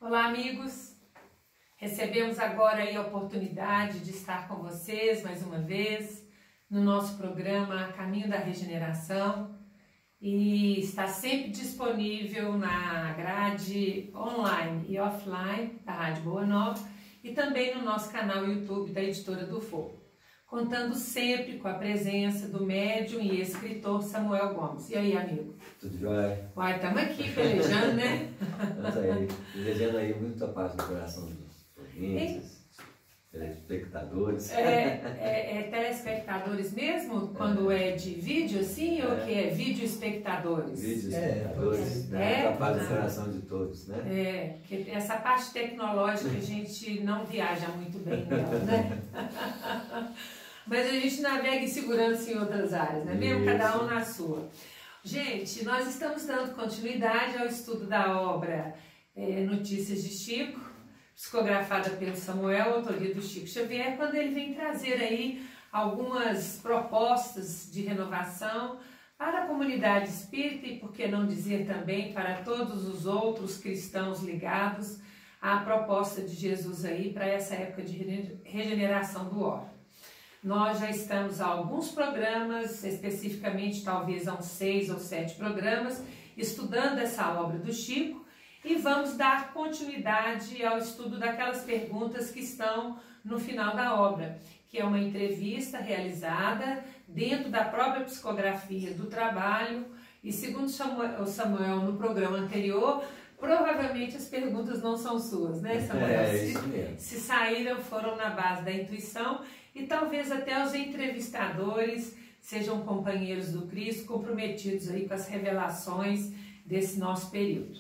Olá, amigos! Recebemos agora aí a oportunidade de estar com vocês mais uma vez no nosso programa Caminho da Regeneração e está sempre disponível na grade online e offline da Rádio Boa Nova e também no nosso canal YouTube da Editora do Fogo, contando sempre com a presença do médium e escritor Samuel Gomes. E aí, amigo? Tudo jóia? Uai, estamos aqui pelejando, né? Estamos aí, desejando aí muita paz no coração dos ouvintes, telespectadores. Telespectadores mesmo? Quando é de vídeo assim, ou que é vídeo espectadores? Vídeo espectadores, né? A paz no coração de todos, né? Que essa parte tecnológica a gente não viaja muito bem nela, né? Mas a gente navega em segurança em outras áreas, né? Mesmo cada um na sua. Gente, nós estamos dando continuidade ao estudo da obra Notícias de Chico, psicografada pelo Samuel, autoria do Chico Xavier, quando ele vem trazer aí algumas propostas de renovação para a comunidade espírita e, por que não dizer também, para todos os outros cristãos ligados à proposta de Jesus aí para essa época de regeneração do órgão. Nós já estamos há alguns programas, especificamente talvez há uns 6 ou 7 programas, estudando essa obra do Chico e vamos dar continuidade ao estudo daquelas perguntas que estão no final da obra, que é uma entrevista realizada dentro da própria psicografia do trabalho e, segundo o Samuel no programa anterior, provavelmente as perguntas não são suas, né, Samuel? Isso mesmo. Se saíram, foram na base da intuição e talvez até os entrevistadores sejam companheiros do Cristo, comprometidos aí com as revelações desse nosso período.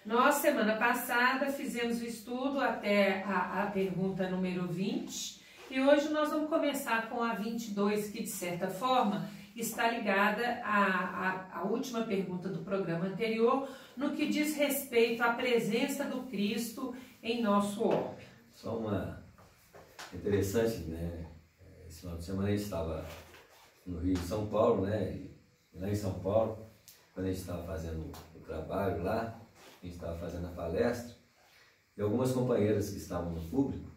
Nós, semana passada, fizemos o estudo até a pergunta número 20 e hoje nós vamos começar com a 22, que de certa forma está ligada à última pergunta do programa anterior, no que diz respeito à presença do Cristo em nosso orbe. Só uma interessante, né? Esse final de semana a gente estava no Rio de São Paulo, né? E lá em São Paulo, quando a gente estava fazendo o trabalho lá, a gente estava fazendo a palestra, e algumas companheiras que estavam no público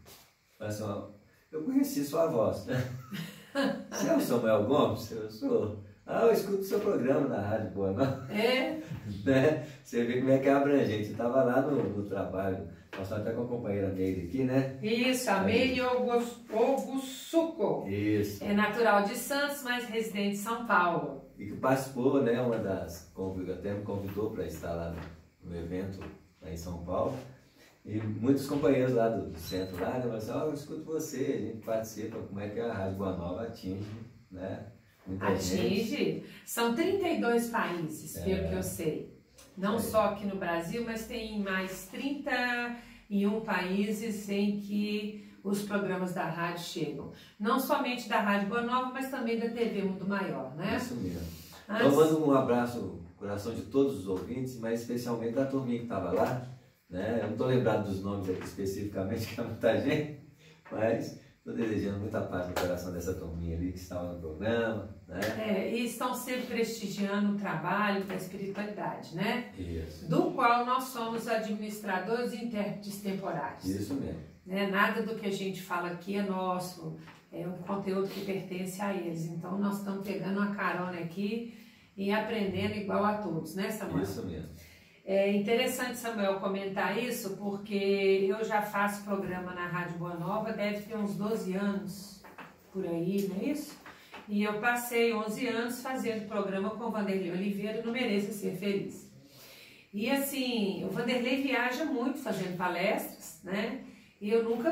falaram assim: ó, eu conheci sua voz, né? Você é o Samuel Gomes? Eu sou. Ah, eu escuto o seu programa na Rádio Boa Nova. É? Né? Você vê como é que é abrangente. Eu estava lá no trabalho, nós estávamos até com a companheira Meire aqui, né? Isso, a Meire Ogusuco. Isso. É natural de Santos, mas residente de São Paulo. E que participou, né? Uma das até me convidou para estar lá no evento lá em São Paulo. E muitos companheiros lá do centro lá, né? Falaram assim: ó, eu escuto você, a gente participa, como é que a Rádio Boa Nova atinge, né? Muita gente. Atinge. São 32 países, pelo que eu sei. Não só aqui no Brasil, mas tem mais 31 países em que os programas da rádio chegam. Não somente da Rádio Boa Nova, mas também da TV Mundo Maior, né? Isso mesmo. Então eu mando um abraço no coração de todos os ouvintes, mas especialmente da turminha que estava lá, né? Eu não estou lembrado dos nomes aqui especificamente, que é muita gente, mas estou desejando muita paz no coração dessa turminha ali que estava no programa, né? E estão sempre prestigiando o trabalho da espiritualidade, né? Isso. Do qual nós somos administradores e intérpretes temporários. Isso mesmo. Né? Nada do que a gente fala aqui é nosso, é um conteúdo que pertence a eles. Então nós estamos pegando uma carona aqui e aprendendo igual a todos, né, Samuel? Isso mesmo. É interessante, Samuel, comentar isso, porque eu já faço programa na Rádio Boa Nova, deve ter uns 12 anos por aí, não é isso? E eu passei 11 anos fazendo programa com o Vanderlei Oliveira no Mereça Ser Feliz. E assim, o Vanderlei viaja muito fazendo palestras, né? E eu nunca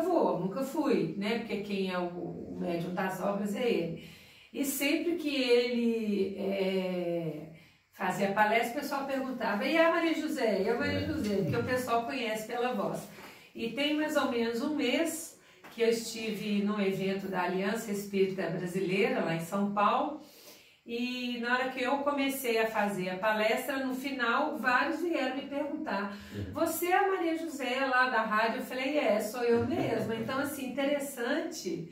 fui, né? Porque quem é o médium das obras é ele. E sempre que ele fazia palestra, o pessoal perguntava: e a Maria José? E a Maria José? Porque o pessoal conhece pela voz. E tem mais ou menos um mês que eu estive num evento da Aliança Espírita Brasileira, lá em São Paulo, e na hora que eu comecei a fazer a palestra, no final, vários vieram me perguntar: você é a Maria José lá da rádio? Eu falei: sou eu mesma. Então, assim, interessante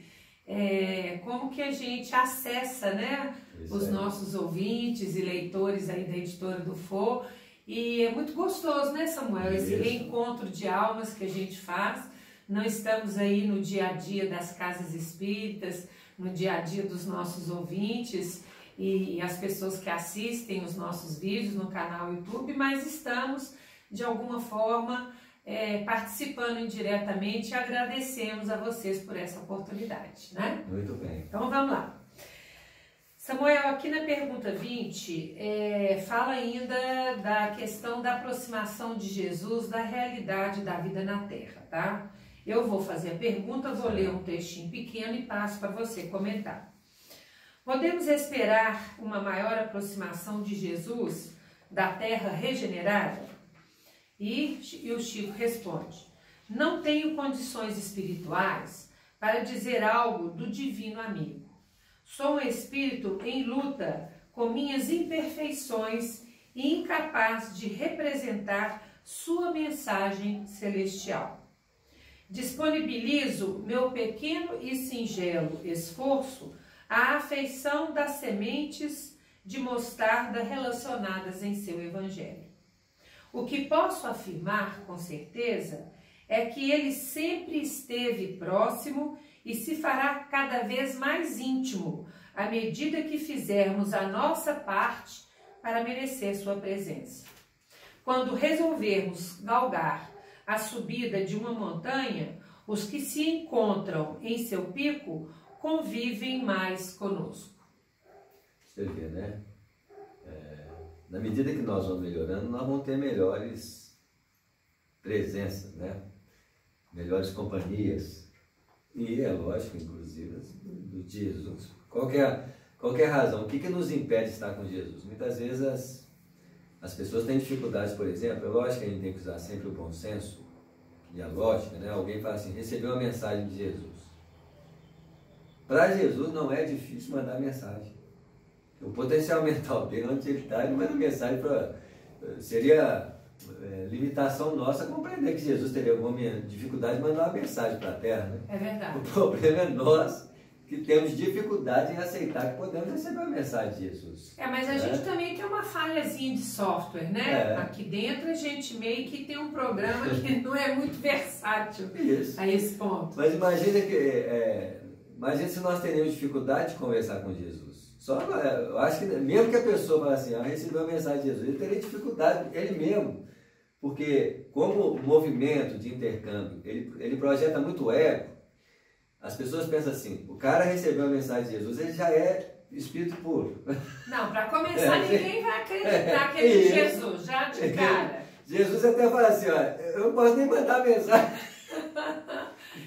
como que a gente acessa, né, os nossos ouvintes e leitores aí da Editora do Fogo E é muito gostoso, né, Samuel? Esse reencontro de almas que a gente faz. Não estamos aí no dia a dia das casas espíritas, no dia a dia dos nossos ouvintes e as pessoas que assistem os nossos vídeos no canal YouTube, mas estamos, de alguma forma, participando indiretamente e agradecemos a vocês por essa oportunidade, né? Muito bem. Então vamos lá. Samuel, aqui na pergunta 20, fala ainda da questão da aproximação de Jesus da realidade da vida na Terra, tá? Eu vou fazer a pergunta, vou ler um textinho pequeno e passo para você comentar. Podemos esperar uma maior aproximação de Jesus da Terra regenerada? E o Chico responde: não tenho condições espirituais para dizer algo do divino amigo. Sou um espírito em luta com minhas imperfeições e incapaz de representar sua mensagem celestial. Disponibilizo meu pequeno e singelo esforço à afeição das sementes de mostarda relacionadas em seu evangelho. O que posso afirmar com certeza é que ele sempre esteve próximo e se fará cada vez mais íntimo à medida que fizermos a nossa parte para merecer sua presença. Quando resolvermos galgar a subida de uma montanha, os que se encontram em seu pico convivem mais conosco. Você vê, né? Na medida que nós vamos melhorando, nós vamos ter melhores presenças, né? Melhores companhias. E é lógico, inclusive, do Jesus. Qualquer razão, o que nos impede de estar com Jesus? Muitas vezes as pessoas têm dificuldades, por exemplo, é lógico que a gente tem que usar sempre o bom senso e a lógica, né? Alguém fala assim, recebeu uma mensagem de Jesus. Para Jesus não é difícil mandar mensagem. O potencial mental dele, onde ele está, ele manda mensagem para... Seria limitação nossa compreender que Jesus teria alguma dificuldade de mandar uma mensagem para a Terra, né? É verdade. O problema é nós que temos dificuldade em aceitar que podemos receber uma mensagem de Jesus. Mas a gente também tem uma falhazinha de software, né? Aqui dentro a gente meio que tem um programa que não é muito versátil a esse ponto. Mas imagina imagina se nós teríamos dificuldade de conversar com Jesus. Eu acho que mesmo que a pessoa fale assim, recebeu a mensagem de Jesus, ele teria dificuldade, ele mesmo. Porque como movimento de intercâmbio, ele projeta muito ego, as pessoas pensam assim, o cara recebeu a mensagem de Jesus, ele já é espírito puro. Não, para começar, ninguém vai acreditar que ele é Jesus, já de cara. Jesus até fala assim, eu não posso nem mandar mensagem.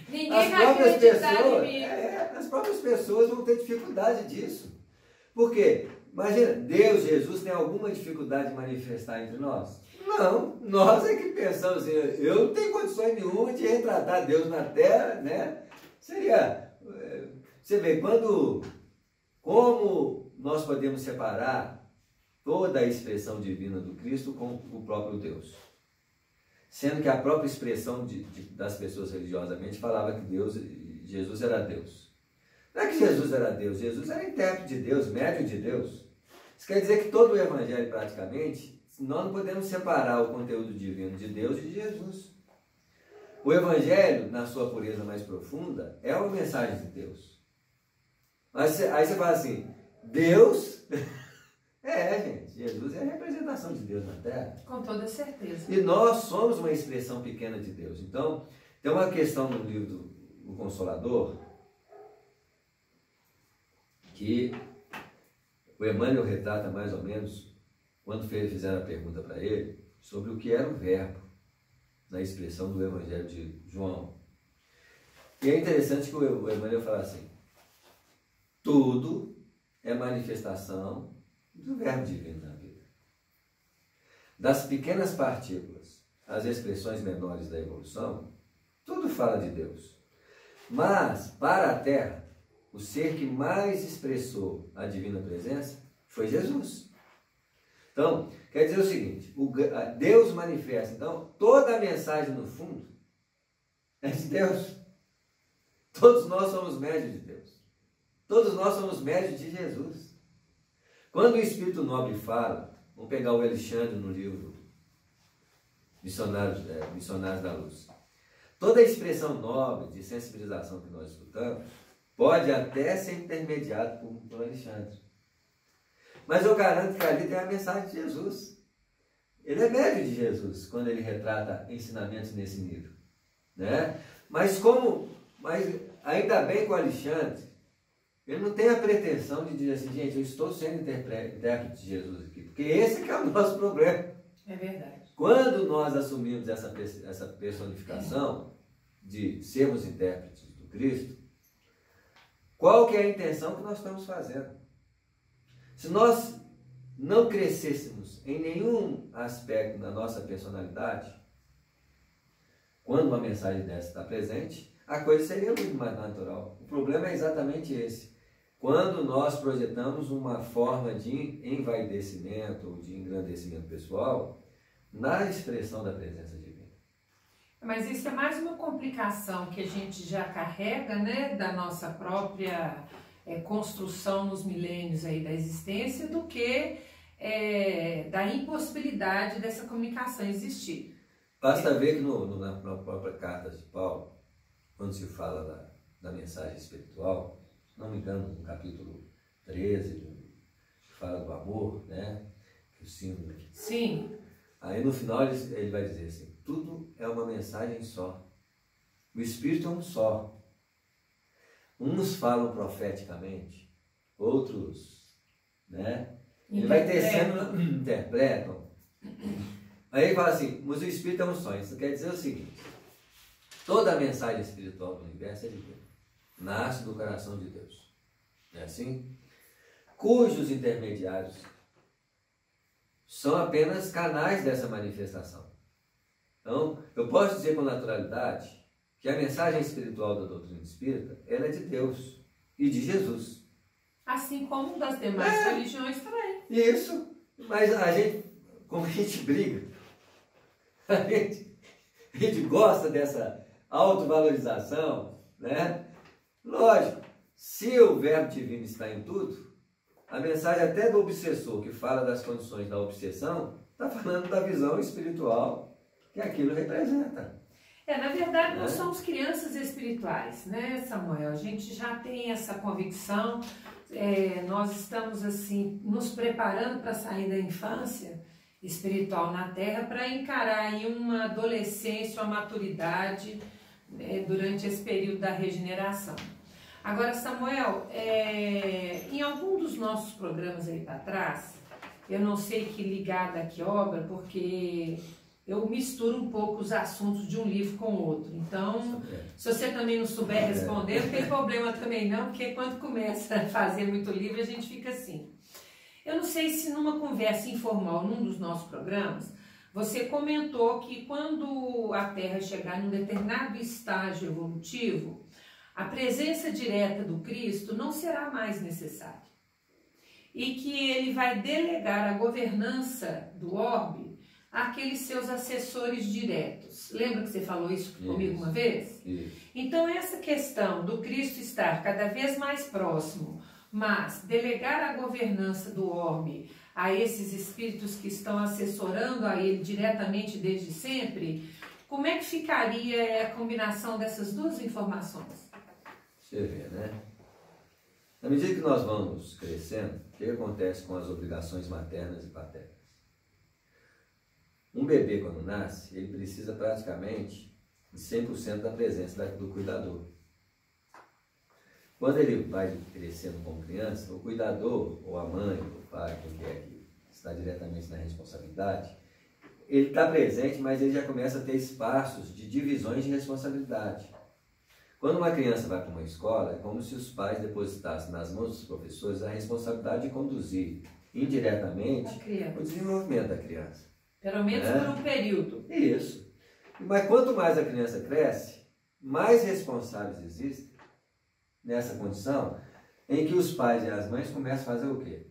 Ninguém vai acreditar em mim. As próprias pessoas vão ter dificuldade disso. Por quê? Imagina, Deus, Jesus, tem alguma dificuldade de manifestar entre nós? Não, nós é que pensamos assim, eu não tenho condições nenhuma de retratar Deus na Terra, né? Seria, você vê, como nós podemos separar toda a expressão divina do Cristo com o próprio Deus? Sendo que a própria expressão das pessoas religiosamente falava que Jesus era Deus. Não é que Jesus era Deus, Jesus era intérprete de Deus, médium de Deus. Isso quer dizer que todo o Evangelho, praticamente, nós não podemos separar o conteúdo divino de Deus e de Jesus. O Evangelho, na sua pureza mais profunda, é uma mensagem de Deus. Mas aí você fala assim, Deus... gente, Jesus é a representação de Deus na Terra. Com toda certeza. E nós somos uma expressão pequena de Deus. Então, tem uma questão no livro do Consolador, que o Emmanuel retrata mais ou menos, quando fizeram a pergunta para ele, sobre o que era o verbo, na expressão do Evangelho de João. E é interessante que o Emmanuel fala assim, tudo é manifestação do verbo divino na vida. Das pequenas partículas às expressões menores da evolução, tudo fala de Deus. Mas, para a Terra, o ser que mais expressou a divina presença foi Jesus. Então, quer dizer o seguinte, Deus manifesta, então, toda a mensagem no fundo é de Deus. Todos nós somos médios de Deus. Todos nós somos médios de Jesus. Quando o Espírito Nobre fala, vamos pegar o Alexandre no livro missionários da luz. Toda a expressão nobre de sensibilização que nós escutamos pode até ser intermediada por Alexandre. Mas eu garanto que ali tem a mensagem de Jesus. Ele é médio de Jesus quando ele retrata ensinamentos nesse nível, né? Mas ainda bem que o Alexandre, ele não tem a pretensão de dizer assim, gente, eu estou sendo intérprete de Jesus aqui, porque esse que é o nosso problema. É verdade. Quando nós assumimos essa personificação de sermos intérpretes do Cristo, qual que é a intenção que nós estamos fazendo? Se nós não crescêssemos em nenhum aspecto da nossa personalidade, quando uma mensagem dessa está presente, a coisa seria muito mais natural. O problema é exatamente esse. Quando nós projetamos uma forma de envaidecimento ou de engrandecimento pessoal na expressão da presença divina. Mas isso é mais uma complicação que a gente já carrega, né, da nossa própria construção nos milênios aí da existência, do que da impossibilidade dessa comunicação existir. Basta ver que na própria carta de Paulo, quando se fala da mensagem espiritual, se não me engano, no capítulo 13, que fala do amor, né? Que o símbolo. Sim. Aí no final ele vai dizer assim, tudo é uma mensagem só. O Espírito é um só. Uns falam profeticamente, outros, né? Ele vai tecendo, interpretam. Aí ele fala assim, mas o Espírito é um só. Isso quer dizer o seguinte, toda a mensagem espiritual do universo é de Deus. Nasce do coração de Deus. Não é assim? Cujos intermediários são apenas canais dessa manifestação. Então, eu posso dizer com naturalidade que a mensagem espiritual da doutrina espírita, ela é de Deus e de Jesus. Assim como das demais religiões também. Isso. Mas a gente, como a gente briga, a gente gosta dessa autovalorização, né? Lógico, se o verbo divino está em tudo, a mensagem até do obsessor, que fala das condições da obsessão, está falando da visão espiritual que aquilo representa. Na verdade, nós somos crianças espirituais, né, Samuel? A gente já tem essa convicção, nós estamos, assim, nos preparando para sair da infância espiritual na Terra para encarar aí uma adolescência, uma maturidade durante esse período da regeneração. Agora, Samuel, em algum dos nossos programas aí para trás, eu não sei que ligada a que obra, porque eu misturo um pouco os assuntos de um livro com o outro. Então, se você também não souber responder, não tem problema também não, porque quando começa a fazer muito livro, a gente fica assim. Eu não sei se numa conversa informal, num dos nossos programas, você comentou que quando a Terra chegar num determinado estágio evolutivo, a presença direta do Cristo não será mais necessária. E que ele vai delegar a governança do orbe àqueles seus assessores diretos. Lembra que você falou isso comigo uma vez? Isso. Então, essa questão do Cristo estar cada vez mais próximo, mas delegar a governança do orbe a esses espíritos que estão assessorando a ele diretamente desde sempre, como é que ficaria a combinação dessas duas informações? Você vê, né? Na medida que nós vamos crescendo, o que acontece com as obrigações maternas e paternas? Um bebê, quando nasce, ele precisa praticamente de 100% da presença do cuidador. Quando ele vai crescendo como criança, o cuidador, ou a mãe, ou o pai, quem quer que está diretamente na responsabilidade, ele está presente, mas ele já começa a ter espaços de divisões de responsabilidade. Quando uma criança vai para uma escola, é como se os pais depositassem nas mãos dos professores a responsabilidade de conduzir indiretamente o desenvolvimento da criança. Pelo menos por um período. Isso. Mas quanto mais a criança cresce, mais responsáveis existem nessa condição em que os pais e as mães começam a fazer o quê?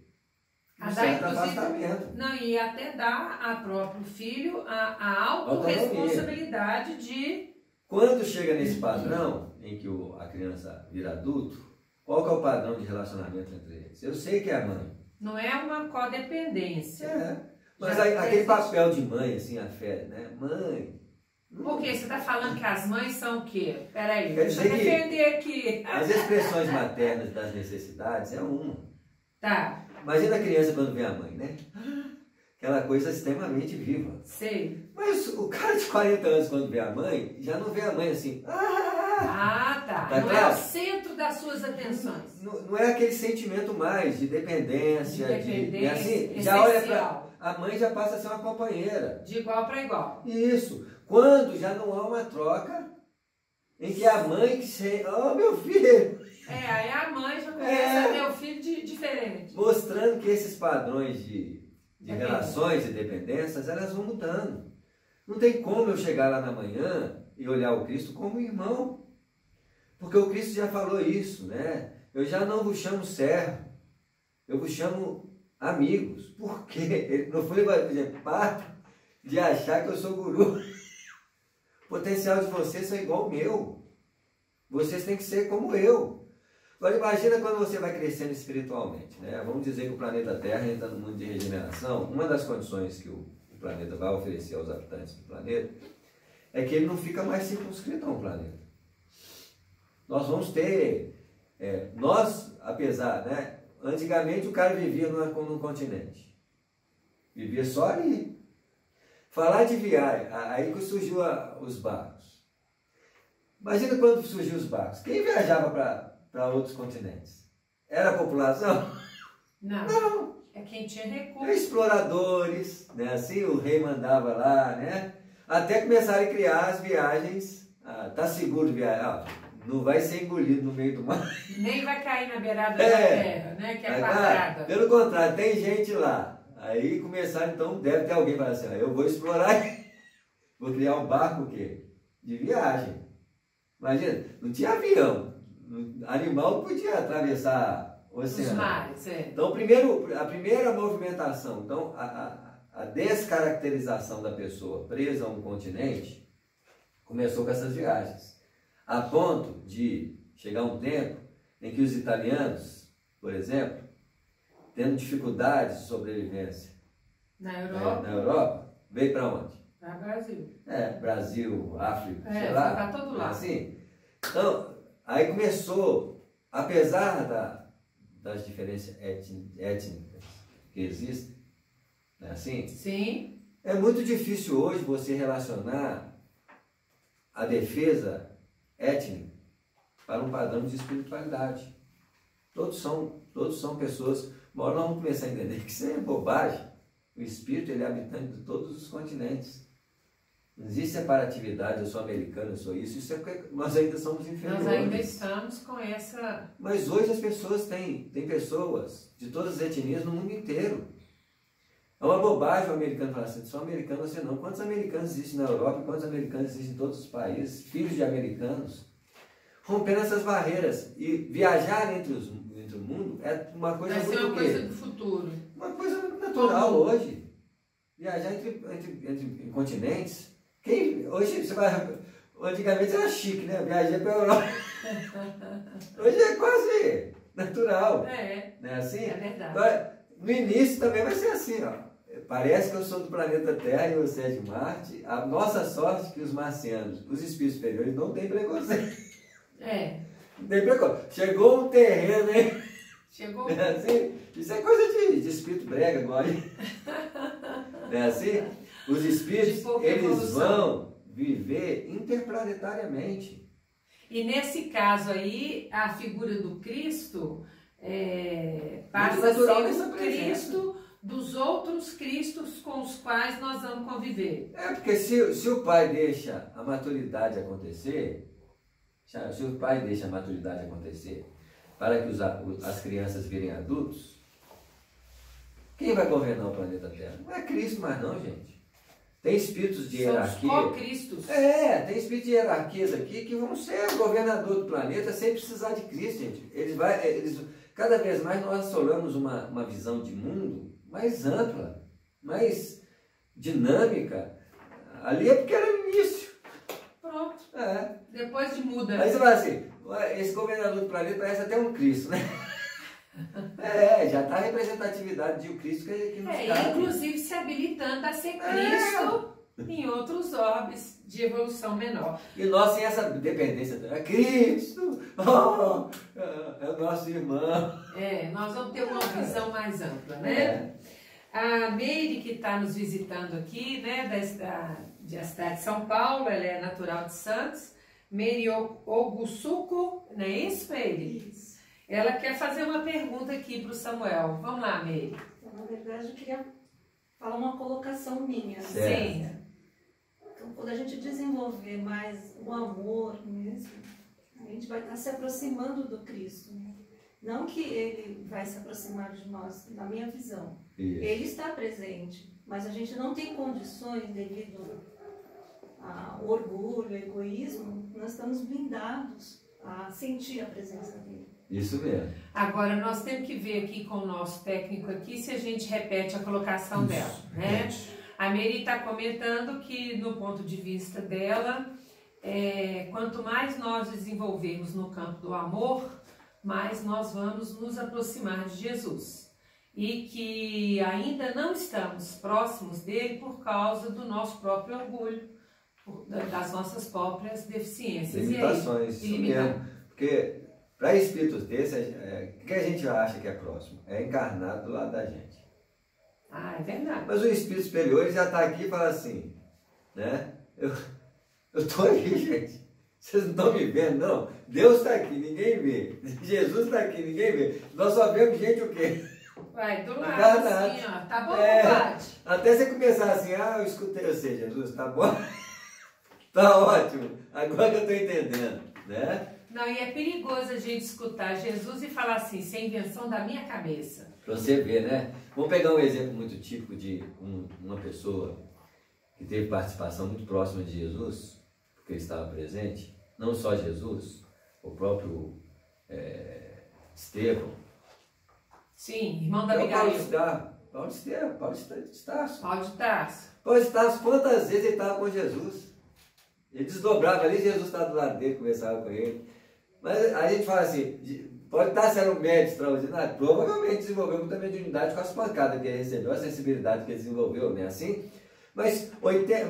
Um certo afastamento. Não, e até dar a próprio filho a autorresponsabilidade de... Quando chega nesse padrão em que a criança vira adulto, qual que é o padrão de relacionamento entre eles? Eu sei que é a mãe. Não é uma codependência. Mas aquele papel de mãe, assim, a fé, né? Mãe. Por quê? Você está falando que as mães são o quê? Peraí, Quer deixa eu dizer que defender aqui. as expressões maternas das necessidades é uma. Tá, Imagina a criança quando vê a mãe, né? Aquela coisa extremamente viva. sei. Mas o cara de 40 anos, quando vê a mãe, já não vê a mãe assim. Ah, tá. Tá Não claro? é o centro das suas atenções. Não é aquele sentimento mais de dependência, assim, já essencial. olha pra. A mãe já passa a ser uma companheira. De igual para igual. Isso. Quando já não há uma troca em que a mãe que se. Oh, meu filho! Aí a mãe já começa a ter o filho diferente. Mostrando que esses padrões de relações e dependências, elas vão mudando. Não tem como eu chegar lá na manhã e olhar o Cristo como irmão. Porque o Cristo já falou isso, né? Eu já não vos chamo servo, eu vos chamo amigos. Por quê? Ele não foi papo de achar que eu sou guru. O potencial de vocês é igual ao meu. Vocês têm que ser como eu. Agora imagina quando você vai crescendo espiritualmente, né? Vamos dizer que o planeta Terra entra no mundo de regeneração. Uma das condições que o planeta vai oferecer aos habitantes do planeta é que ele não fica mais circunscrito a um planeta. Nós vamos ter, apesar, né? Antigamente o cara vivia num continente. Vivia só ali. Falar de viagem, aí que surgiu os barcos. Imagina quando surgiu os barcos. Quem viajava para outros continentes? Era a população? Não. É quem tinha recursos. Exploradores, né? Assim o rei mandava lá, né? Até começaram a criar as viagens. Tá seguro viajar? Não vai ser engolido no meio do mar. Nem vai cair na beirada da terra, né? Que é quadrada. Pelo contrário, tem gente lá. Aí começaram, então, deve ter alguém que fala assim, eu vou explorar, vou criar um barco o quê? De viagem. Imagina, não tinha avião. Animal não podia atravessar o oceano. Os mares, Então, a primeira movimentação, então, a descaracterização da pessoa presa a um continente começou com essas viagens. A ponto de chegar um tempo em que os italianos, por exemplo, tendo dificuldades de sobrevivência na Europa, veio para onde? Para o Brasil. Brasil, África, sei lá. Para todo lado. Assim. Então, aí começou, apesar das diferenças étnicas que existem, não é assim? Sim. É muito difícil hoje você relacionar a defesa étnica para um padrão de espiritualidade. Todos são pessoas. Uma hora nós vamos começar a entender que isso é bobagem. O espírito ele é habitante de todos os continentes. Não existe separatividade, eu sou americano, eu sou isso. Isso é porque nós ainda somos inferiores. Nós ainda estamos com essa... Mas hoje as pessoas têm pessoas de todas as etnias no mundo inteiro. É uma bobagem o americano falar assim, só americano você não. Quantos americanos existem na Europa e quantos americanos existem em todos os países? Filhos de americanos. Rompendo essas barreiras. E viajar entre o mundo é uma coisa muito... Vai ser uma coisa do futuro. Uma coisa natural hoje. Viajar entre continentes. Hoje você vai... Antigamente era chique, né? Viajar para a Europa. Hoje é quase natural. Não é assim? É verdade. Agora, no início também vai ser assim, ó. Parece que eu sou do planeta Terra e você é de Marte. A nossa sorte é que os marcianos, os espíritos superiores, não têm preconceito. Não tem preconceito. Chegou um terreno, hein? Chegou. Não é assim? Isso é coisa de espírito brega agora. Não é assim? Os espíritos, eles vão viver interplanetariamente. E nesse caso aí, a figura do Cristo passa a ser o Cristo dos outros Cristos com os quais nós vamos conviver. Porque se o pai deixa a maturidade acontecer, para que as crianças virem adultos, quem vai governar o planeta Terra? Não é Cristo mais não, gente. Tem espíritos de hierarquia. São co-cristos. Tem espíritos de hierarquias aqui que vão ser o governador do planeta sem precisar de Cristo, gente. Cada vez mais nós assolamos uma visão de mundo mais ampla, mais dinâmica. Ali é porque era o início. Pronto. Depois de muda. Aí você fala assim, esse governador do planeta parece até um Cristo, né? Já está a representatividade de Cristo que nos cabe. Inclusive se habilitando a ser Cristo em outros orbes de evolução menor. E nós sem essa dependência, é Cristo, é o nosso irmão. Nós vamos ter uma visão mais ampla, né? A Meire, que está nos visitando aqui, né, da cidade de São Paulo, ela é natural de Santos, Meire Ogusuko, não é isso, Meire? Isso. Ela quer fazer uma pergunta aqui para o Samuel. Vamos lá, Meire. Então, na verdade, eu queria falar uma colocação minha. Sim. Então, quando a gente desenvolver mais o amor mesmo, a gente vai estar se aproximando do Cristo, né? Não que ele vai se aproximar de nós, na minha visão. Isso. Ele está presente, mas a gente não tem condições devido ao orgulho, ao egoísmo, nós estamos blindados a sentir a presença dele. Isso mesmo. Agora, nós temos que ver aqui com o nosso técnico aqui se a gente repete a colocação dela, né? A Mary está comentando que, no ponto de vista dela, quanto mais nós desenvolvermos no campo do amor, mais nós vamos nos aproximar de Jesus. E que ainda não estamos próximos dele por causa do nosso próprio orgulho, das nossas próprias deficiências. Limitações, isso mesmo. Porque para espíritos desses, o que a gente acha que é próximo? É encarnado do lado da gente. É verdade. Mas o espírito superior ele já está aqui e fala assim, né? Eu estou aqui, gente. Vocês não estão me vendo, não? Deus está aqui, ninguém vê. Jesus está aqui, ninguém vê. Nós só vemos gente o quê? Vai, do lado, assim, ó. Tá bom, compadre? Até você começar assim, eu escutei você, Jesus, tá bom? Tá ótimo. Agora que eu estou entendendo, né? Não, e é perigoso a gente escutar Jesus e falar assim, sem invenção da minha cabeça. Para você ver, né? Vamos pegar um exemplo muito típico de uma pessoa que teve participação muito próxima de Jesus, porque ele estava presente, não só Jesus, o próprio Estevão. Sim, irmão da Abigail. Paulo de Tarso. Paulo de Tarso, quantas vezes ele estava com Jesus? Ele desdobrava ali, Jesus estava do lado dele, conversava com ele. Mas a gente fala assim, pode estar sendo um médico extraordinário, provavelmente desenvolveu muita mediunidade com as pancadas que ele recebeu, a sensibilidade que ele desenvolveu, não é assim? Mas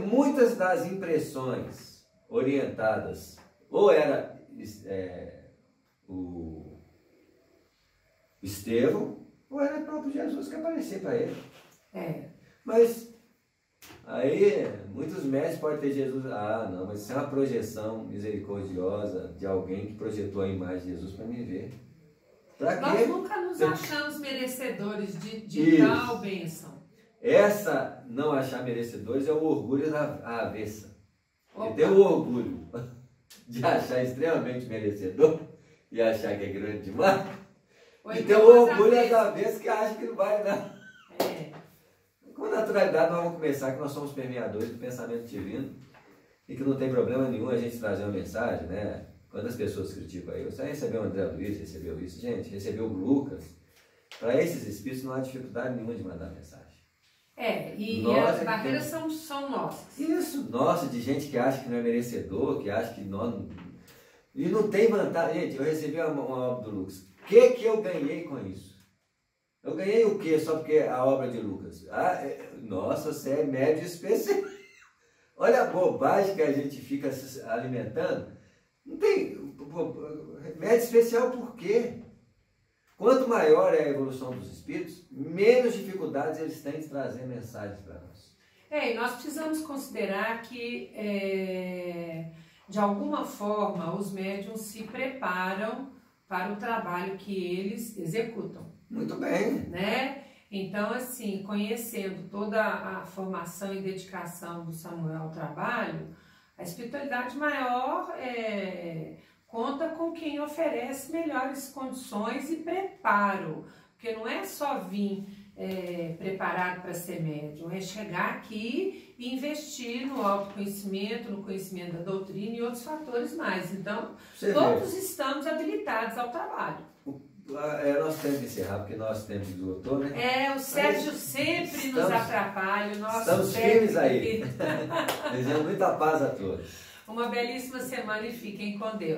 muitas das impressões orientadas, ou era o Estevão, ou era o próprio Jesus que aparecia para ele. Mas aí muitos médicos podem ter Jesus, não, mas isso é uma projeção misericordiosa de alguém que projetou a imagem de Jesus para me ver. Pra quê? Nós nunca nos achamos merecedores de tal bênção. Essa não achar merecedores é o orgulho à avessa. Ele tem o orgulho de achar extremamente merecedor e achar que é grande demais. E tem o orgulho às avessas que acha que não vale nada. Com naturalidade nós vamos começar que nós somos permeadores do pensamento divino e que não tem problema nenhum a gente trazer uma mensagem, né? Quando as pessoas criticam aí, você recebeu o André Luiz, recebeu isso, gente, recebeu o Lucas. Para esses espíritos não há dificuldade nenhuma de mandar mensagem. E as barreiras são nossas. Isso, nossa, de gente que acha que não é merecedor, que acha que nós... E não tem vantagem. Gente, eu recebi uma obra do Lucas. O que eu ganhei com isso? Eu ganhei o quê só porque a obra de Lucas? Nossa, você é médio especial. Olha a bobagem que a gente fica se alimentando. Não tem... Médio especial por quê? Quanto maior é a evolução dos espíritos, menos dificuldades eles têm de trazer mensagens para nós. E nós precisamos considerar que, de alguma forma, os médiuns se preparam para o trabalho que eles executam. Muito bem. Né? Então, assim, conhecendo toda a formação e dedicação do Samuel ao trabalho, a espiritualidade maior conta com quem oferece melhores condições e preparo, porque não é só vir preparado para ser médium, é chegar aqui e investir no autoconhecimento, no conhecimento da doutrina e outros fatores mais. Então, todos estamos habilitados ao trabalho. Nós temos que encerrar, porque nós temos doutor, né? O Sérgio sempre nos atrapalha. Estamos firmes aí. Desejamos muita paz a todos. Uma belíssima semana e fiquem com Deus.